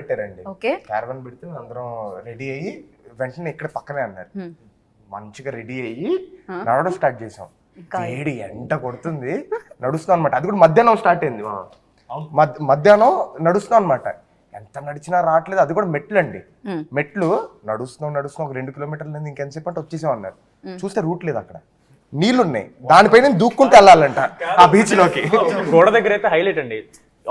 పెట్టారండి. క్యారవన్ పెడితే అందరం రెడీ అయ్యి వెంటనే ఇక్కడ పక్కనే అన్నారు. మంచిగా రెడీ అయ్యి నడవడం స్టార్ట్ చేసాం. వేడి ఎండ కొడుతుంది, నడుస్తాం అనమాట. అది కూడా మధ్యాహ్నం స్టార్ట్ అయింది. మధ్యాహ్నం నడుస్తాం అనమాట. ఎంత నడిచినా రావట్లేదు. అది కూడా మెట్లు అండి. మెట్లు నడుస్తున్నాం ఒక 2 కిలోమీటర్లు ఇంకెంతసేపు అంటే వచ్చేసాం అన్నారు. చూస్తే రూట్ లేదు, అక్కడ నీళ్లున్నాయి, దానిపైన దూక్కుంటూ వెళ్ళాలంట ఆ బీచ్ లోకి. గోడ దగ్గర అయితే హైలైట్ అండి.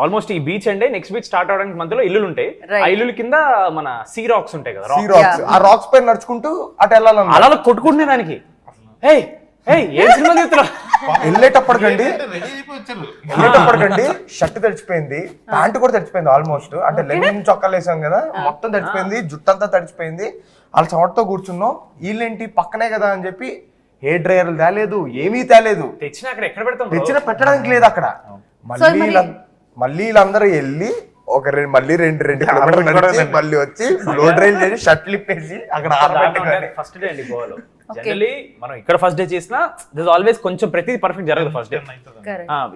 ఆల్మోస్ట్ ఈ బీచ్ అండి, నెక్స్ట్ బీచ్ స్టార్ట్ అవడానికి మధ్యలో ఇల్లులు ఉంటాయి. ఆ ఇల్లుల కింద మన సీ రాక్స్ ఉంటాయి కదా, సీ రాక్స్. ఆ రాక్స్ పైన నడుచుకుంటూ అటు వెళ్ళాలన్న అలా కొట్టుకుంటున్నా దానికి. ఏం సినిమా తీస్తున్నా వెళ్ళేటప్పటికండి షర్ట్ తడిచిపోయింది, ప్యాంట్ కూడా తడిచిపోయింది ఆల్మోస్ట్. అంటే లెనిన్ చొక్కాలు వేసాం కదా, మొత్తం తడిచిపోయింది, జుట్టంతా తడిచిపోయింది. వాళ్ళ చోటతో కూర్చున్నాం. వీళ్ళేంటి పక్కనే కదా అని చెప్పి హెయిర్ డ్రైయర్లు తేలేదు, ఏమీ తేలేదు. తెచ్చిన పెట్టడానికి లేదు అక్కడ. మళ్ళీ వీళ్ళందరూ వెళ్ళి మళ్ళీ 2 కిలోమీటర్లు మళ్ళీ వచ్చి బ్లో డ్రైల్ చేసి షర్ట్లు ఇప్పేసి అక్కడ ఫస్ట్ డే అండి గోవాలో. జనరలీ మనం ఇక్కడ ఫస్ట్ డే చేసినా దిస్ ఆల్వేస్ కొంచెం ప్రతిదీ పర్ఫెక్ట్ జరగదు. ఫస్ట్ డే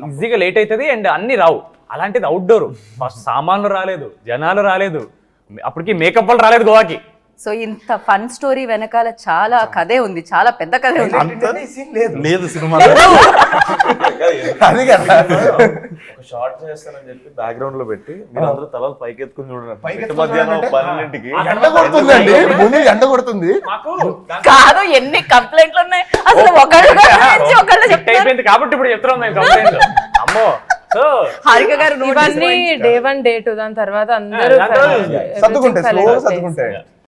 ఈజీగా లేట్ అవుతుంది అండ్ అన్ని రావు. అలాంటిది అవుట్డోర్. ఫస్ట్ సామాన్లు రాలేదు, జనాలు రాలేదు, అప్పటికి మేకప్ వాళ్ళు రాలేదు గోవాకి. సో ఇంత ఫన్ స్టోరీ వెనకాల చాలా కథే ఉంది, చాలా పెద్ద కథే ఉంది. లేదు సినిమా అది కదా. ఒక షార్ట్ చేస్తానని చెప్పి బ్యాక్గ్రౌండ్ లో పెట్టి మీరు అందరూ తలలు పైకెత్తుకుని చూడండి. మధ్యాహ్నం 12కి ఎండ కొడుతుంది. కాదు, ఎన్ని కంప్లైంట్లు ఉన్నాయి అసలు. ఒకళ్ళు అయిపోయింది కాబట్టి ఇప్పుడు చెప్తున్నాం మేము కంప్లైంట్. అమ్మో హారిక గారు ఇవన్నీ డే 1 డే 2 దాని తర్వాత అందరూ సర్దుకుంటాయి.